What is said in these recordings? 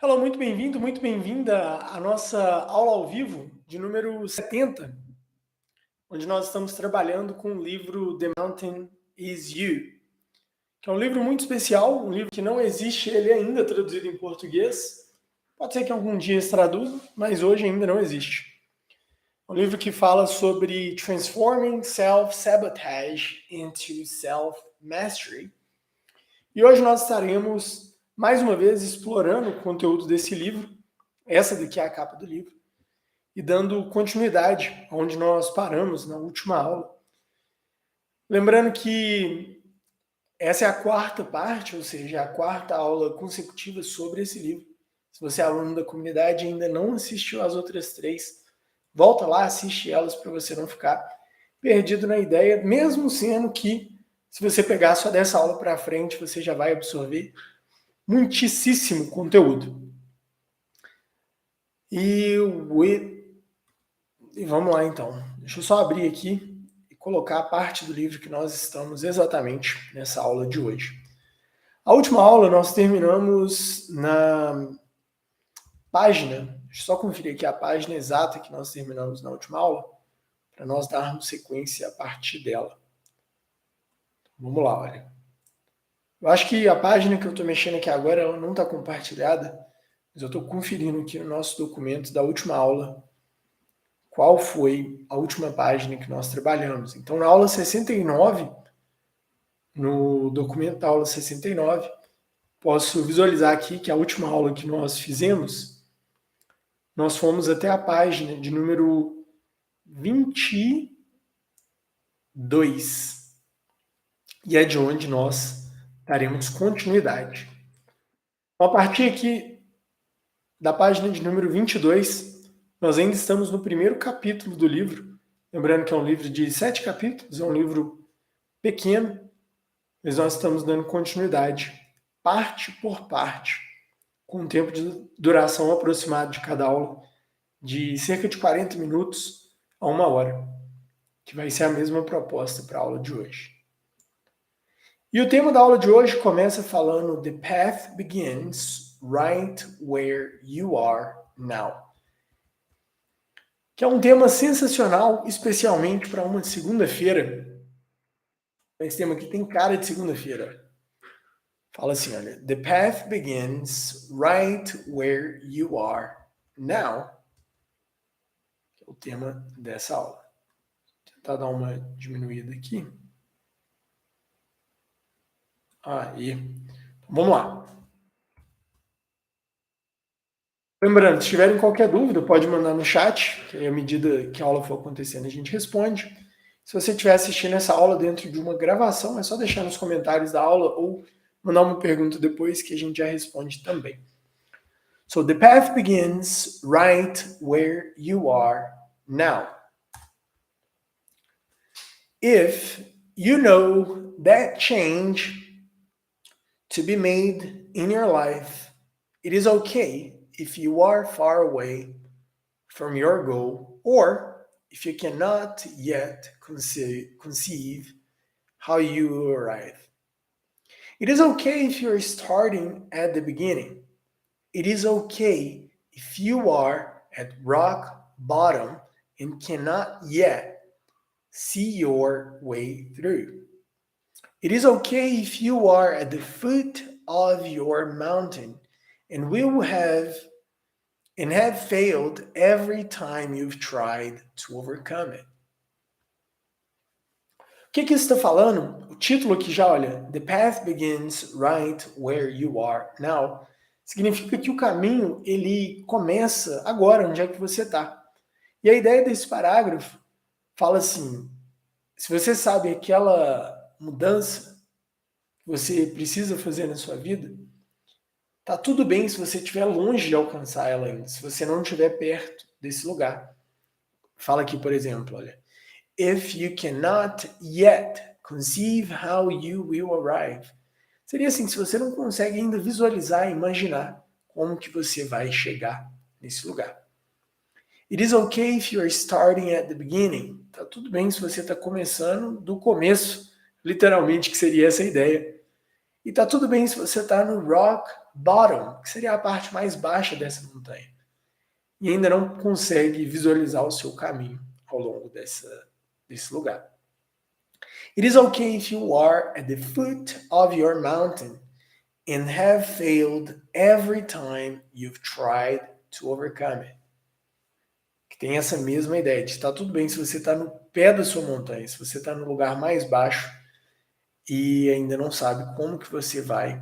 Hello, muito bem-vindo, muito bem-vinda à nossa aula ao vivo de número 70, onde nós estamos trabalhando com o livro The Mountain Is You, que é um livro muito especial, um livro que não existe ele ainda traduzido em português. Pode ser que algum dia se traduza, mas hoje ainda não existe. É um livro que fala sobre transforming self-sabotage into self-mastery. E hoje nós estaremos, mais uma vez, explorando o conteúdo desse livro. Essa daqui é a capa do livro. E dando continuidade onde nós paramos na última aula. Lembrando que essa é a quarta parte, ou seja, a quarta aula consecutiva sobre esse livro. Se você é aluno da comunidade e ainda não assistiu às outras três, volta lá, assiste elas para você não ficar perdido na ideia, mesmo sendo que, se você pegar só dessa aula para frente, você já vai absorver muitíssimo conteúdo. E vamos lá então. Deixa eu só abrir aqui e colocar a parte do livro que nós estamos exatamente nessa aula de hoje. A última aula nós terminamos na página, deixa eu só conferir aqui a página exata que nós terminamos na última aula, para nós darmos sequência a partir dela. Vamos lá, olha. Eu acho que a página que eu estou mexendo aqui agora ela não está compartilhada, mas eu estou conferindo aqui no nosso documento da última aula qual foi a última página que nós trabalhamos. Então, na aula 69, no documento da aula 69, posso visualizar aqui que a última aula que nós fizemos, nós fomos até a página de número 22. E é de onde nós daremos continuidade. Então, a partir aqui da página de número 22, nós ainda estamos no primeiro capítulo do livro. Lembrando que é um livro de 7 capítulos, é um livro pequeno, mas nós estamos dando continuidade, parte por parte, com um tempo de duração aproximado de cada aula, de cerca de 40 minutos a 1 hora, que vai ser a mesma proposta para a aula de hoje. E o tema da aula de hoje começa falando The path begins right where you are now. Que é um tema sensacional, especialmente para uma segunda-feira. Esse tema aqui tem cara de segunda-feira. Fala assim, olha. The path begins right where you are now. Que é o tema dessa aula. Vou tentar dar uma diminuída aqui. Aí. Então, vamos lá. Lembrando, se tiverem qualquer dúvida, pode mandar no chat, que aí, à medida que a aula for acontecendo, a gente responde. Se você estiver assistindo essa aula dentro de uma gravação, é só deixar nos comentários da aula ou mandar uma pergunta depois que a gente já responde também. So, the path begins right where you are now. If you know that change to be made in your life, it is okay if you are far away from your goal, or if you cannot yet conceive how you will arrive. It is okay if you're starting at the beginning. It is okay if you are at rock bottom and cannot yet see your way through. It is okay if you are at the foot of your mountain and have failed every time you've tried to overcome it. O que isso está falando? O título aqui já, olha, The path begins right where you are now. Significa que o caminho, ele começa agora, onde é que você está. E a ideia desse parágrafo fala assim, se você sabe aquela mudança que você precisa fazer na sua vida, tá tudo bem se você estiver longe de alcançar ela ainda, se você não estiver perto desse lugar. Fala aqui, por exemplo, olha. If you cannot yet conceive how you will arrive. Seria assim, se você não consegue ainda visualizar, imaginar como que você vai chegar nesse lugar. It is okay if you are starting at the beginning. Tá tudo bem se você está começando do começo, literalmente, que seria essa ideia. E tá tudo bem se você está no rock bottom, que seria a parte mais baixa dessa montanha, e ainda não consegue visualizar o seu caminho ao longo desse lugar. It is okay if you are at the foot of your mountain and have failed every time you've tried to overcome it. Que tem essa mesma ideia de está tudo bem se você está no pé da sua montanha, se você está no lugar mais baixo e ainda não sabe como que você vai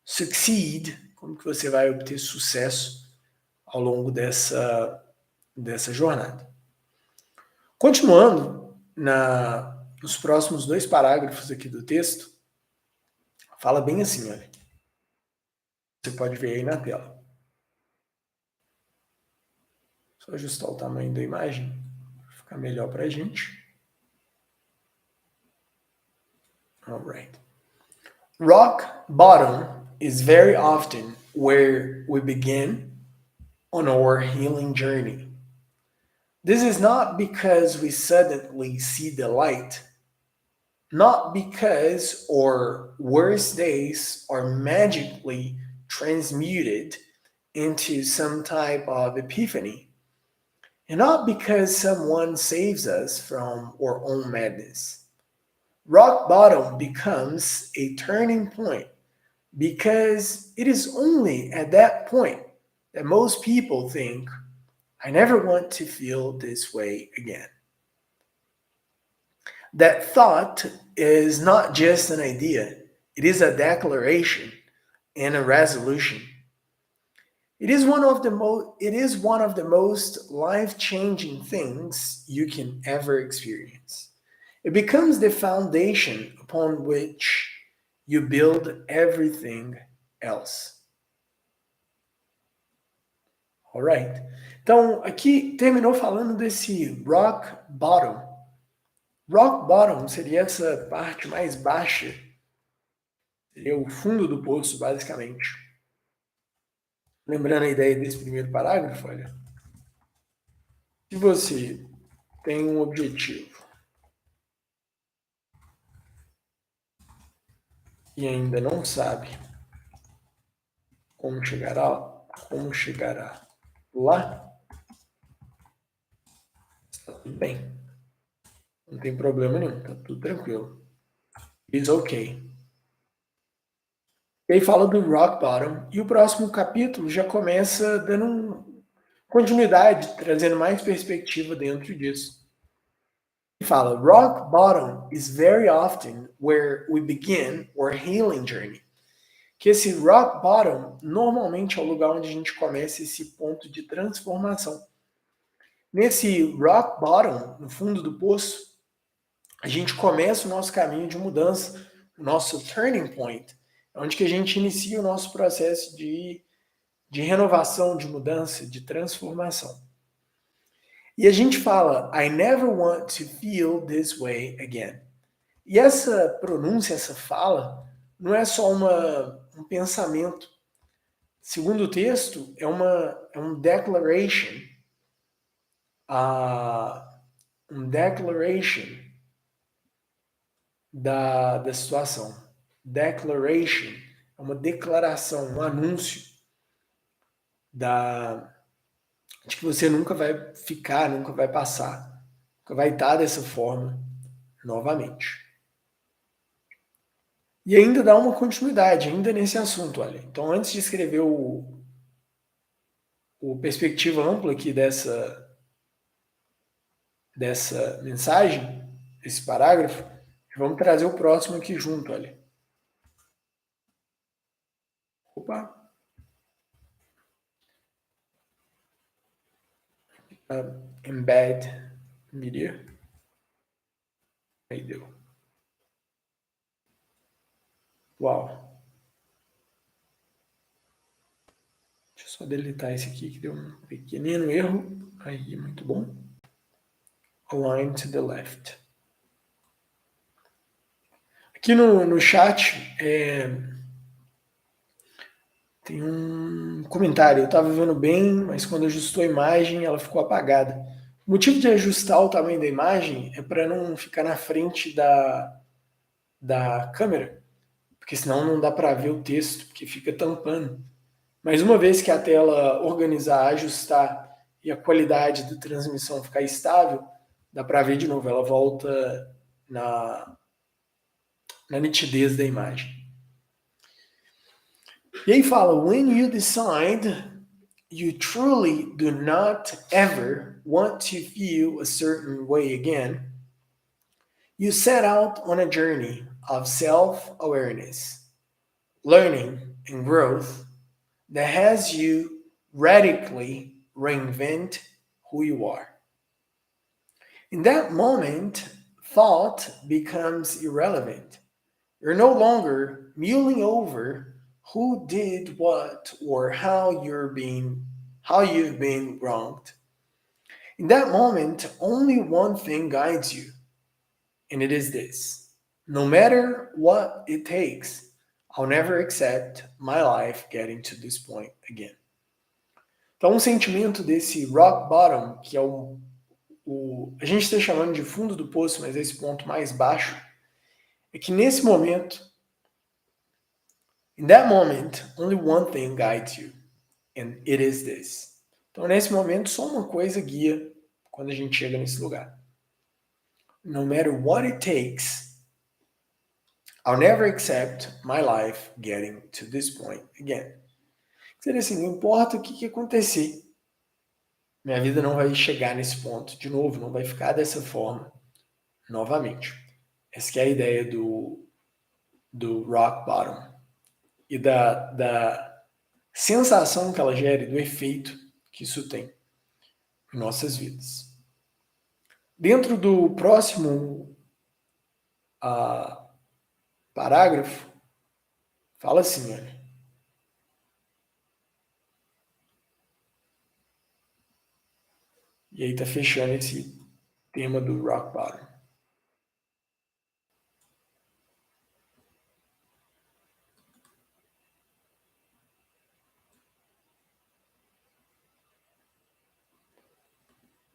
succeed, como que você vai obter sucesso ao longo dessa jornada. Continuando nos próximos 2 parágrafos aqui do texto, fala bem assim, olha. Você pode ver aí na tela. Só ajustar o tamanho da imagem para ficar melhor para a gente. Alright. Rock bottom is very often where we begin on our healing journey. This is not because we suddenly see the light, not because our worst days are magically transmuted into some type of epiphany, and not because someone saves us from our own madness. Rock bottom becomes a turning point because it is only at that point that most people think, I never want to feel this way again. That thought is not just an idea, it is a declaration and a resolution. It is one of the most life-changing things you can ever experience. It becomes the foundation upon which you build everything else. Alright? Então, aqui terminou falando desse rock bottom. Rock bottom seria essa parte mais baixa. Seria o fundo do poço, basicamente. Lembrando a ideia desse primeiro parágrafo, olha. Se você tem um objetivo e ainda não sabe como chegará lá, está tudo bem. Não tem problema nenhum, tá tudo tranquilo. It's okay. E aí fala do rock bottom, e o próximo capítulo já começa dando continuidade, trazendo mais perspectiva dentro disso. E fala, rock bottom is very often where we begin our healing journey. Que esse rock bottom normalmente é o lugar onde a gente começa esse ponto de transformação. Nesse rock bottom, no fundo do poço, a gente começa o nosso caminho de mudança, o nosso turning point, onde que a gente inicia o nosso processo de renovação, de mudança, de transformação. E a gente fala, I never want to feel this way again. E essa pronúncia, essa fala, não é só um pensamento. Segundo o texto, é um declaration. Um declaration da situação. Declaration é uma declaração, um anúncio de que você nunca vai ficar, nunca vai passar, nunca vai estar dessa forma novamente. E ainda dá uma continuidade, ainda nesse assunto, olha. Então, antes de escrever o perspectiva ampla aqui dessa mensagem, esse parágrafo, vamos trazer o próximo aqui junto, olha. Opa! Embed media. Aí deu. Uau! Deixa eu só deletar esse aqui que deu um pequenino erro. Aí, muito bom. Align to the left. Aqui no chat tem um comentário. Eu estava vendo bem, mas quando ajustou a imagem, ela ficou apagada. O motivo de ajustar o tamanho da imagem é para não ficar na frente da câmera. porque senão não dá para ver o texto, porque fica tampando. Mas uma vez que a tela organizar, ajustar e a qualidade da transmissão ficar estável, dá para ver de novo, ela volta na nitidez da imagem. E aí fala, when you decide you truly do not ever want to feel a certain way again, you set out on a journey of self-awareness, learning, and growth that has you radically reinvent who you are. In that moment, thought becomes irrelevant. You're no longer mulling over who did what or how you've been wronged. In that moment, only one thing guides you, and it is this. No matter what it takes, I'll never accept my life getting to this point again. Então, um sentimento desse rock bottom, que é a gente está chamando de fundo do poço, mas esse ponto mais baixo, é que nesse momento, in that moment, only one thing guides you, and it is this. Então, nesse momento, só uma coisa guia quando a gente chega nesse lugar. No matter what it takes, I'll never accept my life getting to this point again. Seria assim, não importa o que acontecer, minha vida não vai chegar nesse ponto de novo, não vai ficar dessa forma novamente. Essa que é a ideia do rock bottom e da sensação que ela gera e do efeito que isso tem em nossas vidas. Dentro do próximo parágrafo, fala assim, olha. E aí tá fechando esse tema do rock bottom.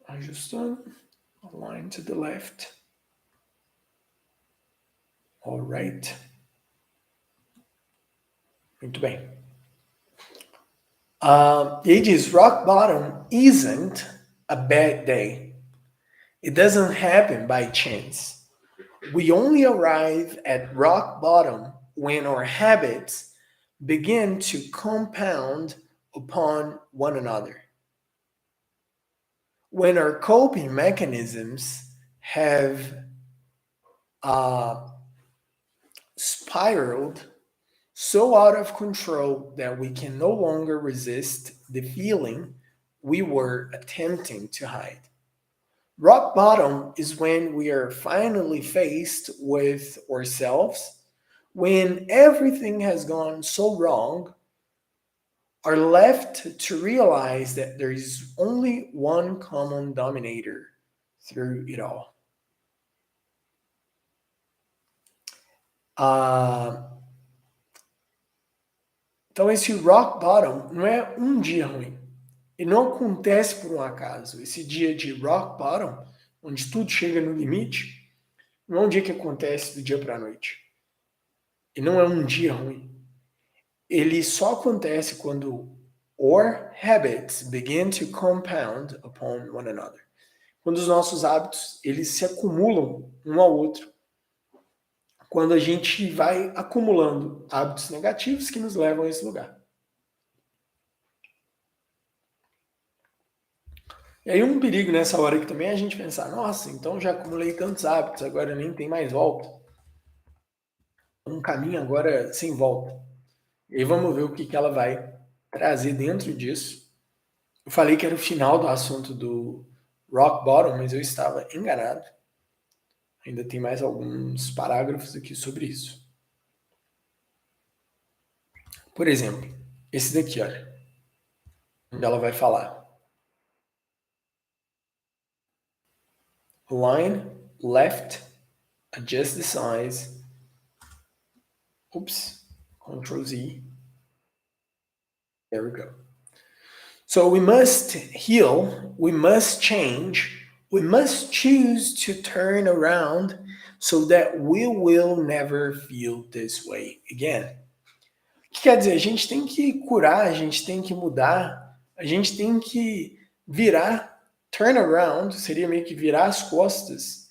Ajustando. Align to the left. All right. Muito bem. E aí diz, rock bottom isn't a bad day. It doesn't happen by chance. We only arrive at rock bottom when our habits begin to compound upon one another. When our coping mechanisms have spiraled so out of control that we can no longer resist the feeling we were attempting to hide. Rock bottom is when we are finally faced with ourselves, when everything has gone so wrong, are left to realize that there is only one common denominator through it all. Então esse rock bottom não é um dia ruim. Ele não acontece por um acaso. Esse dia de rock bottom, onde tudo chega no limite, não é um dia que acontece do dia para a noite. E não é um dia ruim. Ele só acontece quando our habits begin to compound upon one another. Quando os nossos hábitos, eles se acumulam um ao outro. Quando a gente vai acumulando hábitos negativos que nos levam a esse lugar. E aí um perigo nessa hora aqui também é a gente pensar, nossa, então já acumulei tantos hábitos, agora nem tem mais volta. Um caminho agora sem volta. E aí vamos ver o que ela vai trazer dentro disso. Eu falei que era o final do assunto do rock bottom, mas eu estava enganado. Ainda tem mais alguns parágrafos aqui sobre isso. Por exemplo, esse daqui, olha. Onde ela vai falar. Line left, adjust the size. Oops, Control Z. There we go. So we must heal, we must change, we must choose to turn around so that we will never feel this way again. O que quer dizer? A gente tem que curar, a gente tem que mudar, a gente tem que virar, turn around, seria meio que virar as costas,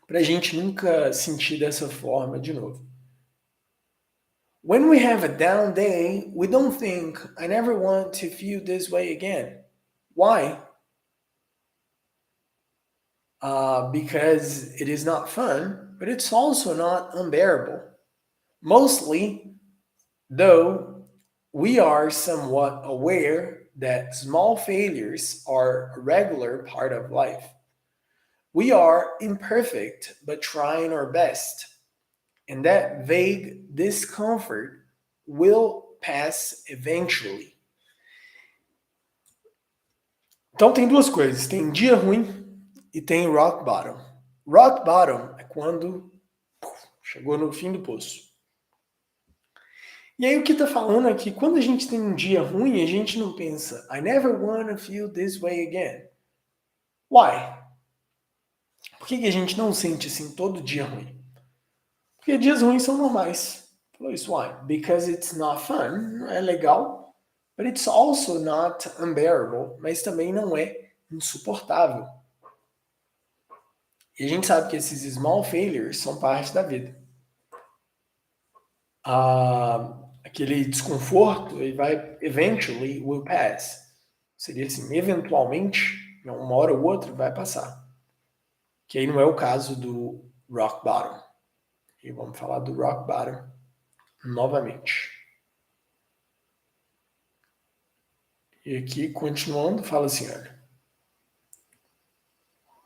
para a gente nunca sentir dessa forma de novo. When we have a down day, we don't think, I never want to feel this way again. Why? Because it is not fun, but it's also not unbearable. Mostly, though, we are somewhat aware that small failures are a regular part of life. We are imperfect, but trying our best. And that vague discomfort will pass eventually. Então tem duas coisas, tem dia ruim e tem rock bottom. Rock bottom é quando chegou no fim do poço. E aí o que tá falando é que quando a gente tem um dia ruim, a gente não pensa, I never wanna feel this way again. Why? Por que a gente não sente assim todo dia ruim? Porque dias ruins são normais. Falou isso, why? Because it's not fun, não é legal, but it's also not unbearable, mas também não é insuportável. E a gente sabe que esses small failures são parte da vida. Aquele desconforto, ele vai, eventually will pass. Seria assim, eventualmente, uma hora ou outra, vai passar. Que aí não é o caso do rock bottom. E vamos falar do rock bottom novamente. E aqui, continuando, fala assim, olha.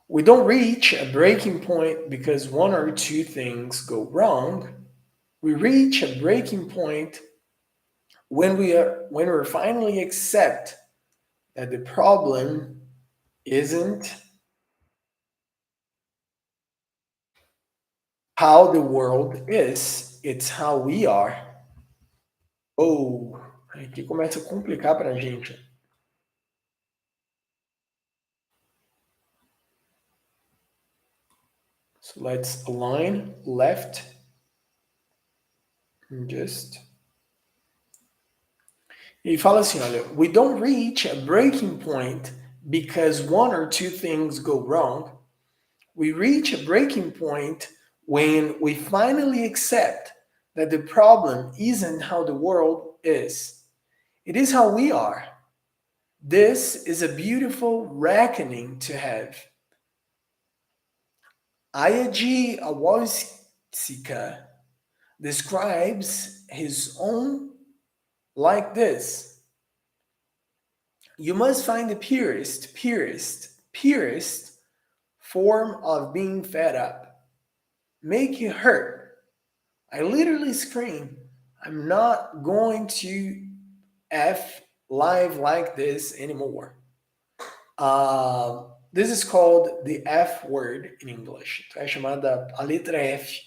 We don't reach a breaking point because one or two things go wrong. We reach a breaking point when we finally accept that the problem isn't how the world is, it's how we are. Oh, aqui começa a complicar pra gente. So let's align left and just. E fala assim, olha, we don't reach a breaking point because one or two things go wrong. We reach a breaking point when we finally accept that the problem isn't how the world is. It is how we are. This is a beautiful reckoning to have. Ayaji Awosika describes his own like this. You must find the purest form of being fed up. Make it hurt. I literally scream, I'm not going to F live like this anymore. This is called the F word in English. É chamada a letra F,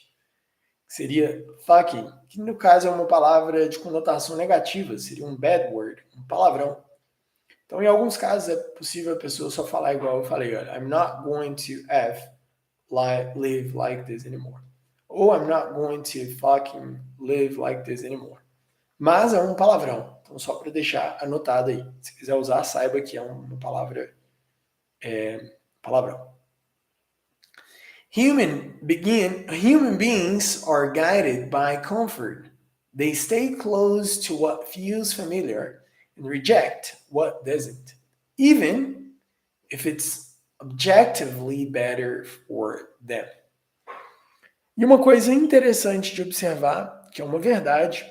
que seria fucking, que no caso é uma palavra de conotação negativa, seria um bad word, um palavrão. Então, em alguns casos, é possível a pessoa só falar igual eu falei, olha, I'm not going to live like this anymore. Ou I'm not going to fucking live like this anymore. Mas é um palavrão, então só para deixar anotado aí. Se quiser usar, saiba que é uma palavra, palavrão. Human beings are guided by comfort. They stay close to what feels familiar and reject what doesn't, even if it's objectively better for them. E uma coisa interessante de observar, que é uma verdade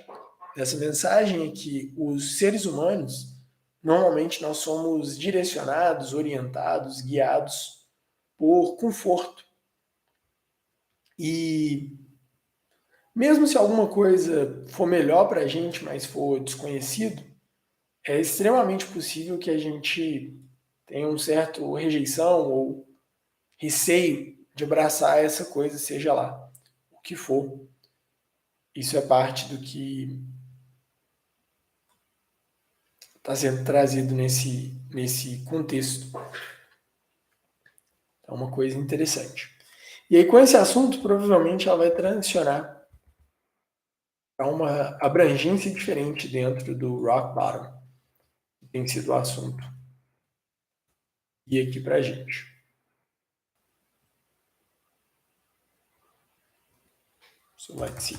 dessa mensagem, é que os seres humanos, normalmente nós somos direcionados, orientados, guiados por conforto. E mesmo se alguma coisa for melhor para a gente, mas for desconhecido, é extremamente possível que a gente tenha um certo rejeição ou receio de abraçar essa coisa, seja lá o que for. Isso é parte do que está sendo trazido nesse contexto. É uma coisa interessante. E aí, com esse assunto, provavelmente ela vai transicionar para uma abrangência diferente dentro do rock bottom, que tem sido o assunto. E aqui para a gente. So let's see.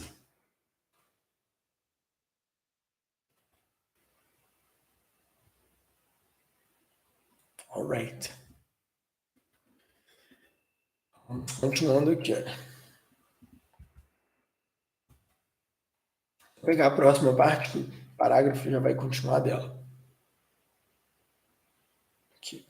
All right. Vamos continuando aqui. Olha. Vou pegar a próxima parte, que o parágrafo já vai continuar dela. Aqui.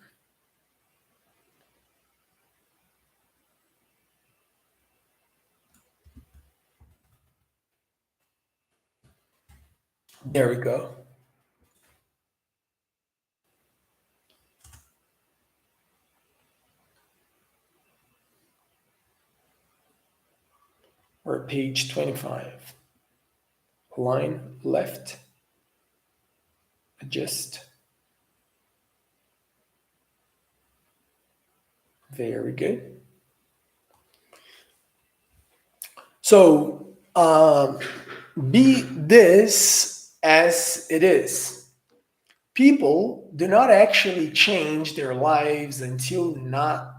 There we go. Or page 25. Line left. Adjust. Very good. So, be this as it is. People do not actually change their lives until not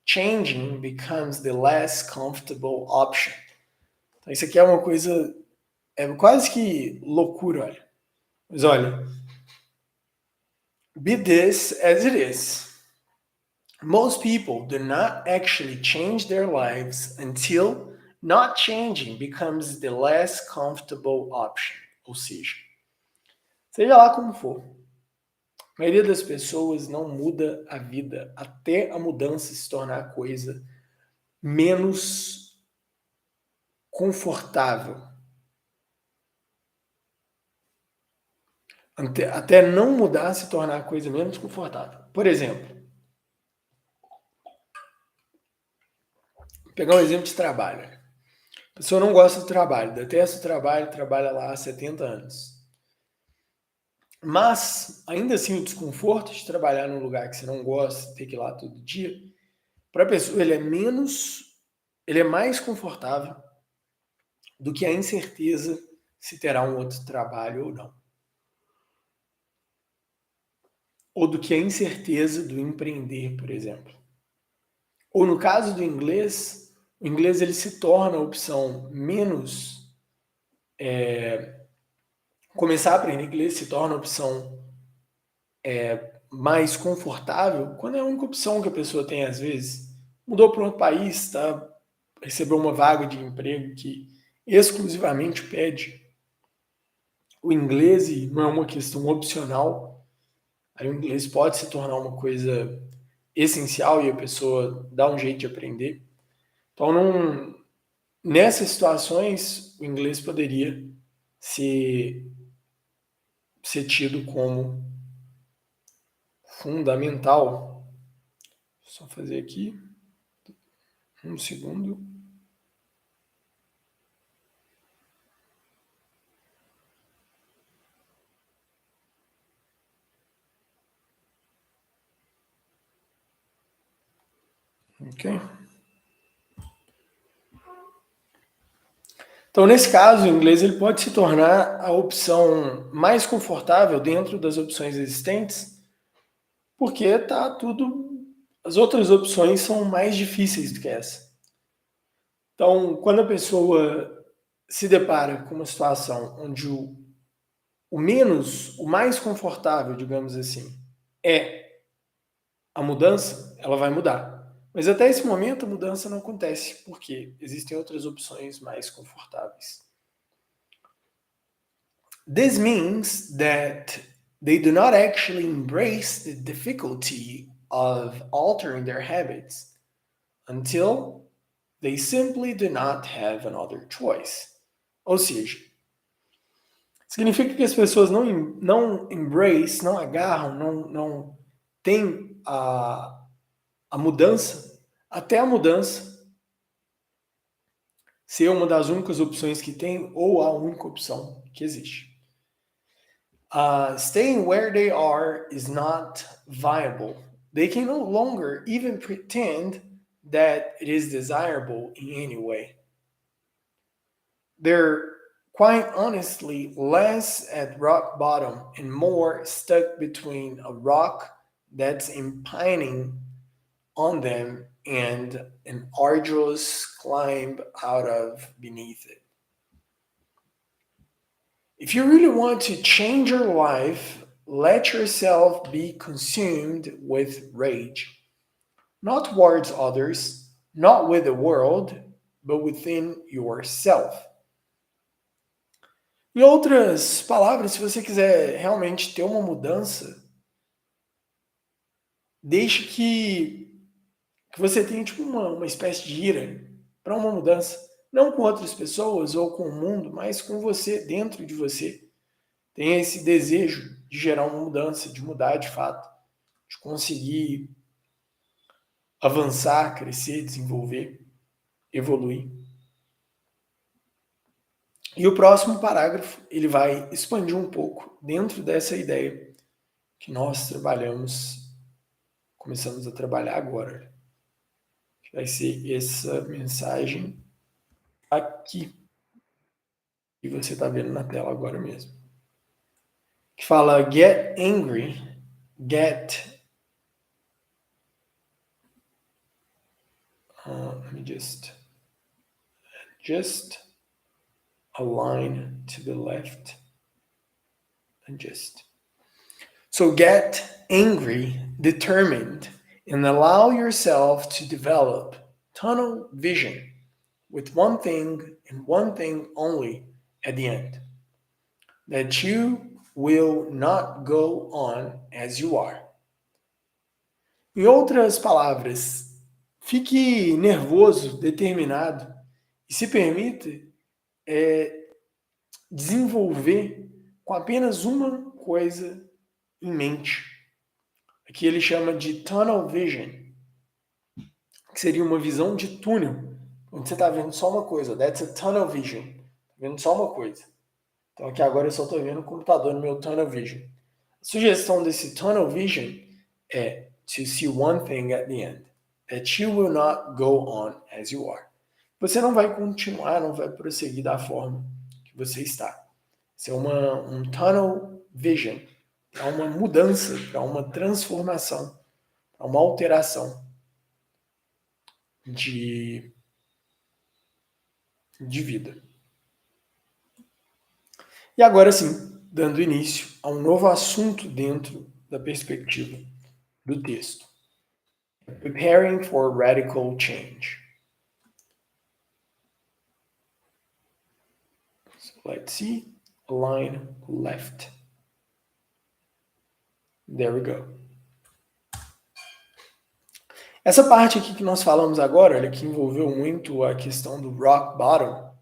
changing becomes the less comfortable option. Então, isso aqui é uma coisa, é quase que loucura, olha. Mas olha, be this as it is. Most people do not actually change their lives until not changing becomes the less comfortable option. Ou seja lá como for, a maioria das pessoas não muda a vida até a mudança se tornar a coisa menos confortável. Até não mudar se tornar a coisa menos confortável. Por exemplo, vou pegar um exemplo de trabalho. A pessoa não gosta do trabalho, detesta o trabalho, trabalha lá há 70 anos. Mas, ainda assim, o desconforto de trabalhar num lugar que você não gosta, ter que ir lá todo dia, para a pessoa ele é mais confortável do que a incerteza se terá um outro trabalho ou não. Ou do que a incerteza do empreender, por exemplo. Ou no caso do inglês, o inglês ele se torna a opção menos... começar a aprender inglês se torna a opção mais confortável quando é a única opção que a pessoa tem às vezes. Mudou para um outro país, tá? Recebeu uma vaga de emprego que exclusivamente pede o inglês e não é uma questão opcional. Aí o inglês pode se tornar uma coisa essencial e a pessoa dá um jeito de aprender. Então, nessas situações, o inglês poderia ser tido como fundamental. Só fazer aqui um segundo. Ok. Então, nesse caso, o inglês ele pode se tornar a opção mais confortável dentro das opções existentes, porque tá tudo. As outras opções são mais difíceis do que essa. Então, quando a pessoa se depara com uma situação onde o mais confortável, digamos assim, é a mudança, ela vai mudar. Mas até esse momento a mudança não acontece, porque existem outras opções mais confortáveis. This means that they do not actually embrace the difficulty of altering their habits until they simply do not have another choice. Ou seja, significa que as pessoas não embrace, não agarram, não têm a mudança, até a mudança ser uma das únicas opções que tem ou a única opção que existe. Staying where they are is not viable. They can no longer even pretend that it is desirable in any way. They're quite honestly less at rock bottom and more stuck between a rock that's impining on them and an arduous climb out of beneath it. If you really want to change your life, let yourself be consumed with rage, not towards others, not with the world, but within yourself. Em outras palavras, se você quiser realmente ter uma mudança, deixe que você tenha tipo uma espécie de ira para uma mudança. Não com outras pessoas ou com o mundo, mas com você, dentro de você. Tenha esse desejo de gerar uma mudança, de mudar de fato, de conseguir avançar, crescer, desenvolver, evoluir. E o próximo parágrafo, ele vai expandir um pouco dentro dessa ideia que nós começamos a trabalhar agora. Vai ser essa mensagem aqui, que você está vendo na tela agora mesmo. Que fala, get angry, let me just a line to the left and just. So get angry, determined, and allow yourself to develop tunnel vision with one thing and one thing only at the end. That you will not go on as you are. Em outras palavras, fique nervoso, determinado e se permita desenvolver com apenas uma coisa em mente. Aqui ele chama de tunnel vision, que seria uma visão de túnel, onde você está vendo só uma coisa. That's a tunnel vision. Tá vendo só uma coisa. Então aqui agora eu só estou vendo o computador no meu tunnel vision. A sugestão desse tunnel vision é to see one thing at the end. That you will not go on as you are. Você não vai continuar, não vai prosseguir da forma que você está. Isso é um tunnel vision, para uma mudança, para uma transformação, para uma alteração de vida. E agora sim, dando início a um novo assunto dentro da perspectiva do texto. Preparing for radical change. So let's see. Line left. There we go. Essa parte aqui que nós falamos agora, olha, que envolveu muito a questão do rock bottom,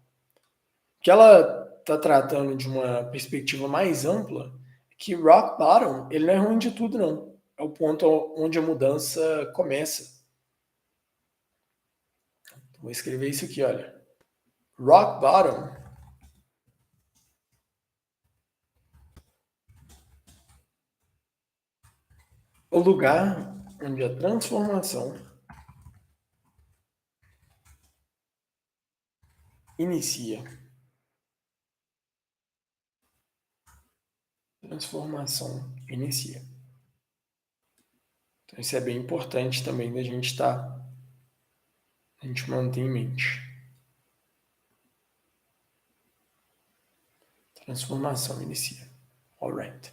que ela está tratando de uma perspectiva mais ampla, que rock bottom, ele não é ruim de tudo, não. É o ponto onde a mudança começa. Vou escrever isso aqui, olha. Rock bottom é o lugar onde a transformação inicia. Transformação inicia. Então isso é bem importante também da gente a gente manter em mente. Transformação inicia. All right.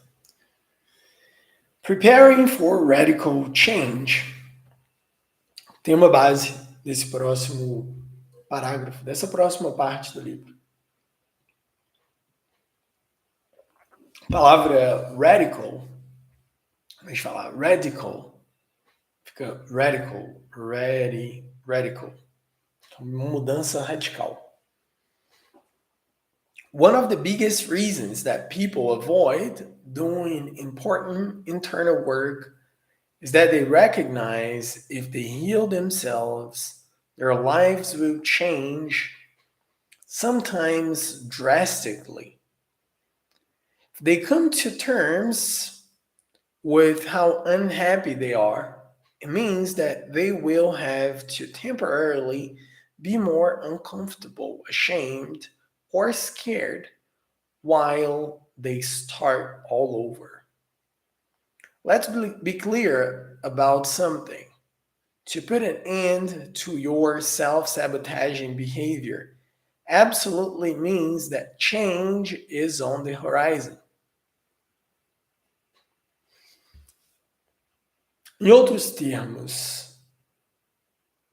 Preparing for radical change. Tema base desse próximo parágrafo, dessa próxima parte do livro. A palavra radical, vamos falar radical, fica radical, radical. Uma mudança radical. One of the biggest reasons that people avoid doing important internal work is that they recognize if they heal themselves, their lives will change, sometimes drastically. If they come to terms with how unhappy they are, It means that they will have to temporarily be more uncomfortable, ashamed, or scared while they start all over. Let's be clear about something. To put an end to your self sabotaging behavior absolutely means that change is on the horizon. Em outros termos,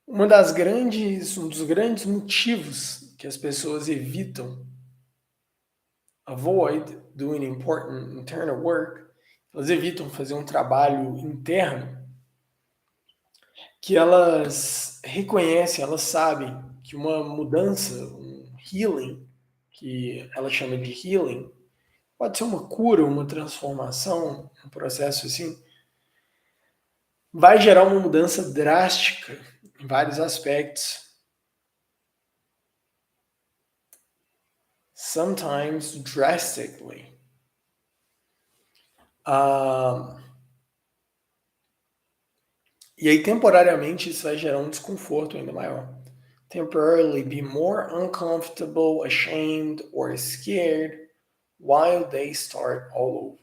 um dos grandes motivos que as pessoas evitam avoid doing important internal work, elas evitam fazer um trabalho interno, que elas reconhecem, elas sabem que uma mudança, um healing, que ela chama de healing, pode ser uma cura, uma transformação, um processo assim, vai gerar uma mudança drástica em vários aspectos. Sometimes drastically. E aí, temporariamente, isso vai gerar um desconforto ainda maior. Temporarily be more uncomfortable, ashamed, or scared while they start all over.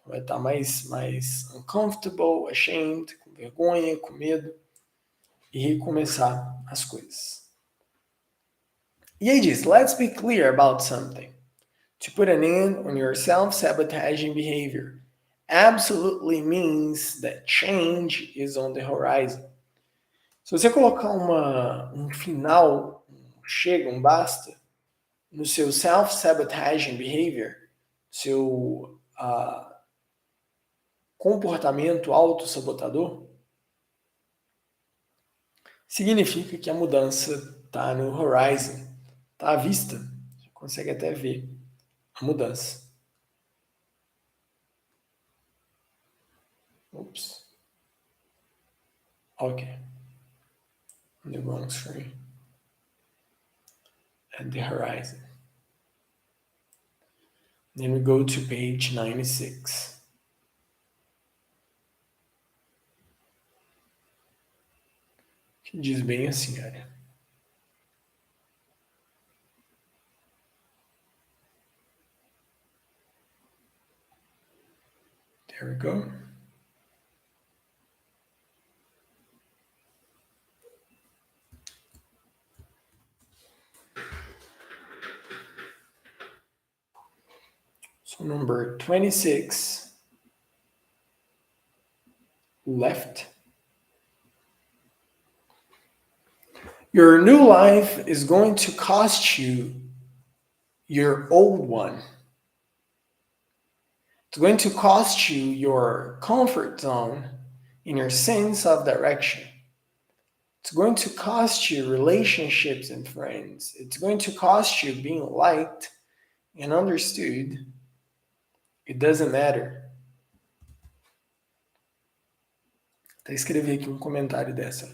Vai estar mais uncomfortable, ashamed, com vergonha, com medo, e recomeçar as coisas. E aí diz, let's be clear about something. To put an end on your self-sabotaging behavior absolutely means that change is on the horizon. Se você colocar um final, chega, um basta, no seu self-sabotaging behavior, seu comportamento autossabotador, significa que a mudança está no horizon, está à vista. Você consegue até ver a mudança. Oops. Okay. On the wrong screen. At the horizon. Then we go to page 96. Que diz bem assim, olha. There we go. So number 26, left. Your new life is going to cost you your old one. It's going to cost you your comfort zone and your sense of direction. It's going to cost you relationships and friends. It's going to cost you being liked and understood. It doesn't matter. Até escrevi aqui um comentário dessa.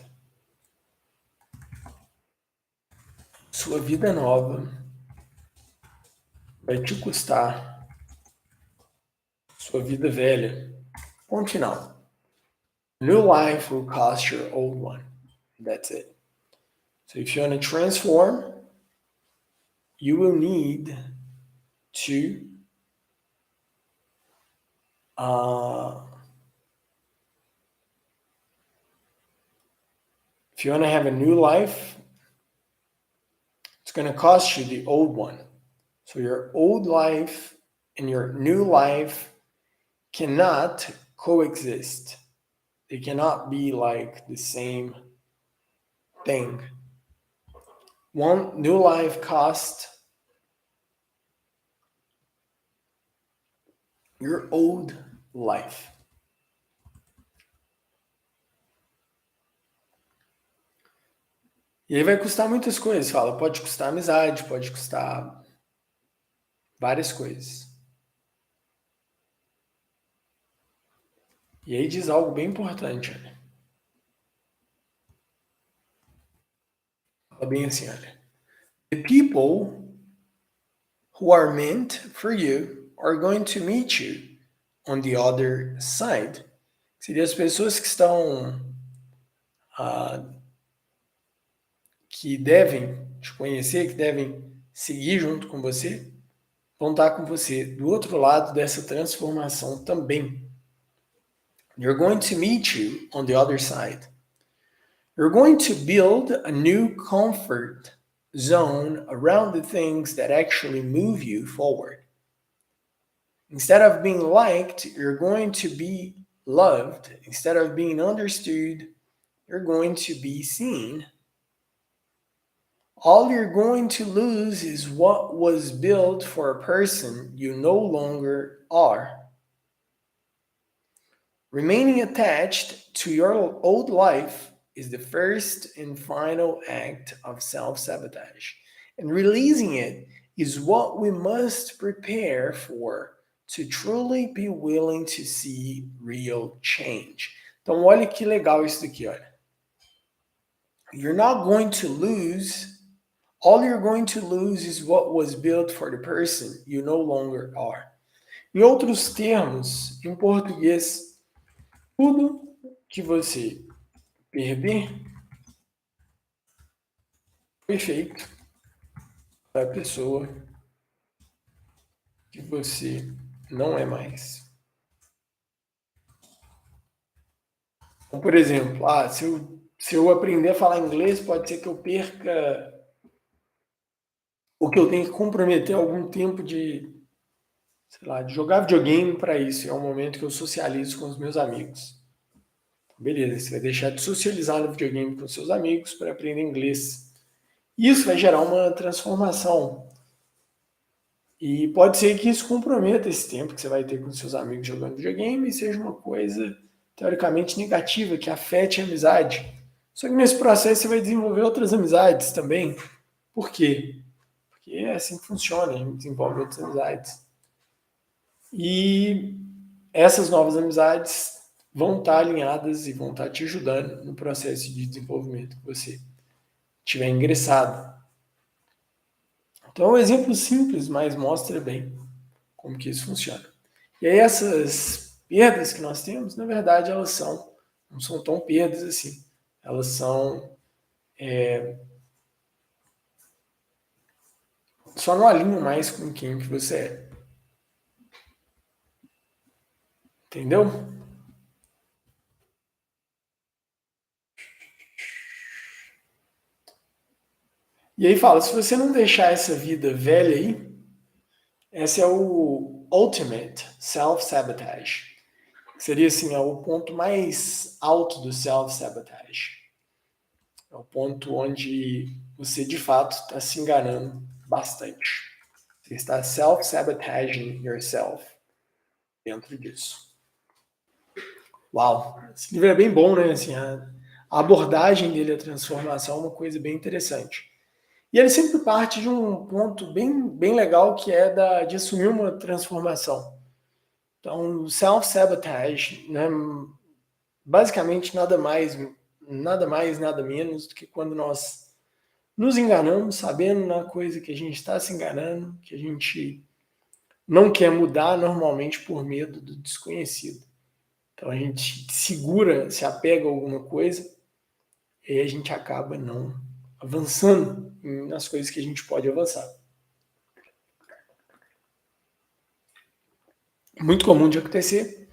Sua vida nova vai te custar sua vida velha. Ponto final. New life will cost your old one. That's it. So if you want to transform, you will need to if you want to have a new life, it's going to cost you the old one. So your old life and your new life cannot coexist. They cannot be like the same thing. One new life costs your old life. E aí vai custar muitas coisas, fala. Pode custar amizade, pode custar várias coisas. E aí diz algo bem importante, olha. Fala bem assim, olha. The people who are meant for you are going to meet you on the other side. Seria as pessoas que estão que devem te conhecer, que devem seguir junto com você, vão estar com você do outro lado dessa transformação também. They're going to meet you on the other side. You're going to build a new comfort zone around the things that actually move you forward. Instead of being liked, you're going to be loved. Instead of being understood, you're going to be seen. All you're going to lose is what was built for a person you no longer are. Remaining attached to your old life is the first and final act of self-sabotage. And releasing it is what we must prepare for to truly be willing to see real change. Então, olha que legal isso daqui, olha. You're not going to lose. All you're going to lose is what was built for the person you no longer are. Em outros termos, em português, tudo que você perder foi feito para a pessoa que você não é mais. Então, por exemplo, se eu aprender a falar inglês, pode ser que eu perca ou que eu tenha que comprometer algum tempo de, sei lá, de jogar videogame para isso. É um momento que eu socializo com os meus amigos. Beleza, você vai deixar de socializar no videogame com seus amigos para aprender inglês. Isso vai gerar uma transformação. E pode ser que isso comprometa esse tempo que você vai ter com seus amigos jogando videogame e seja uma coisa teoricamente negativa, que afete a amizade. Só que nesse processo você vai desenvolver outras amizades também. Por quê? Porque é assim que funciona, a gente desenvolve outras amizades. E essas novas amizades vão estar alinhadas e vão estar te ajudando no processo de desenvolvimento que você tiver ingressado. Então é um exemplo simples, mas mostra bem como que isso funciona. E aí essas perdas que nós temos, na verdade, elas não são tão perdas assim. Elas são só não alinham mais com quem que você é. Entendeu? E aí fala, se você não deixar essa vida velha aí, esse é o ultimate self-sabotage. Seria assim, é o ponto mais alto do self-sabotage. É o ponto onde você de fato está se enganando bastante. Você está self-sabotaging yourself dentro disso. Uau! Esse livro é bem bom, né? Assim, a abordagem dele, a transformação, é uma coisa bem interessante. E ele sempre parte de um ponto bem legal, que é de assumir uma transformação. Então, self-sabotage, né? Basicamente nada mais, nada menos do que quando nós nos enganamos, sabendo na coisa que a gente está se enganando, que a gente não quer mudar normalmente por medo do desconhecido. Então a gente segura, se apega a alguma coisa e a gente acaba não avançando nas coisas que a gente pode avançar. Muito comum de acontecer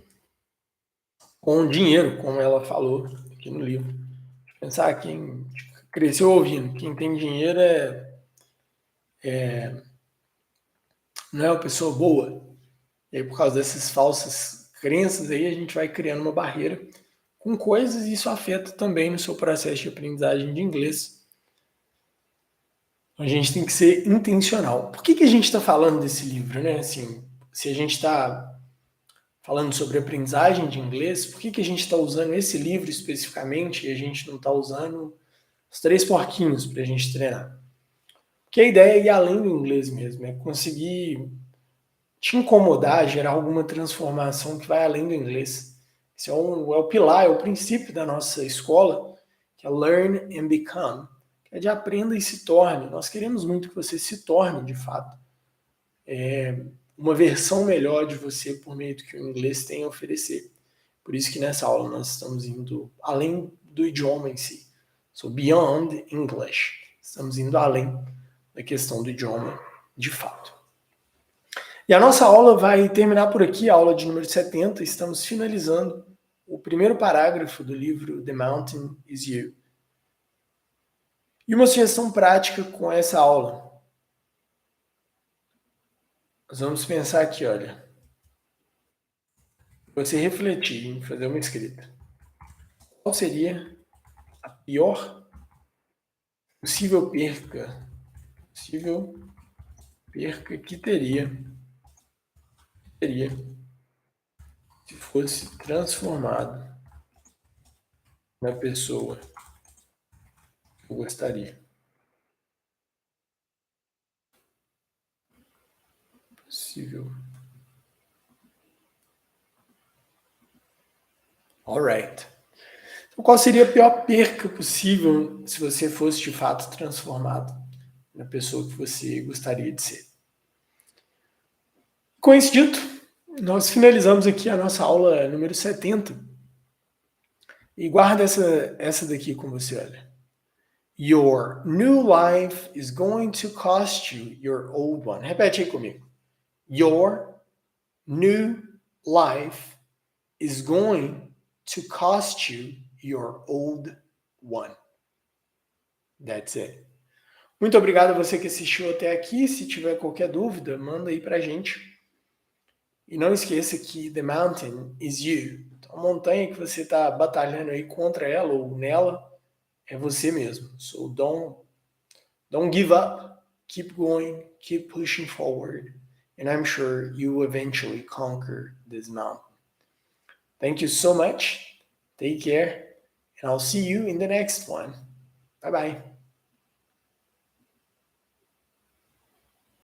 com dinheiro, como ela falou aqui no livro. Pensar quem cresceu ouvindo, quem tem dinheiro não é uma pessoa boa. E aí, por causa dessas falsas crenças aí, a gente vai criando uma barreira com coisas e isso afeta também no seu processo de aprendizagem de inglês. A gente tem que ser intencional. Por que a gente está falando desse livro, né? Assim, se a gente está falando sobre aprendizagem de inglês, por que a gente está usando esse livro especificamente e a gente não está usando os 3 porquinhos para a gente treinar? Porque a ideia é ir além do inglês mesmo, é conseguir te incomodar, gerar alguma transformação que vai além do inglês. Esse é o pilar, é o princípio da nossa escola, que é Learn and Become, que é de aprenda e se torne. Nós queremos muito que você se torne, de fato, uma versão melhor de você por meio do que o inglês tem a oferecer. Por isso que nessa aula nós estamos indo além do idioma em si. So, beyond English. Estamos indo além da questão do idioma de fato. E a nossa aula vai terminar por aqui, a aula de número 70. Estamos finalizando o primeiro parágrafo do livro The Mountain is You. E uma sugestão prática com essa aula. Nós vamos pensar aqui, olha. Você refletir em fazer uma escrita. Qual seria a pior possível perca que teria se fosse transformado na pessoa que eu gostaria? Possível. Alright. Então, qual seria a pior perca possível se você fosse de fato transformado na pessoa que você gostaria de ser? Com isso dito, nós finalizamos aqui a nossa aula número 70. E guarda essa daqui com você, olha. Your new life is going to cost you your old one. Repete aí comigo. Your new life is going to cost you your old one. That's it. Muito obrigado a você que assistiu até aqui. Se tiver qualquer dúvida, manda aí pra gente. E não esqueça que the mountain is you. Então, a montanha que você está batalhando aí contra ela ou nela é você mesmo. So don't give up. Keep going. Keep pushing forward. And I'm sure you will eventually conquer this mountain. Thank you so much. Take care. And I'll see you in the next one. Bye-bye.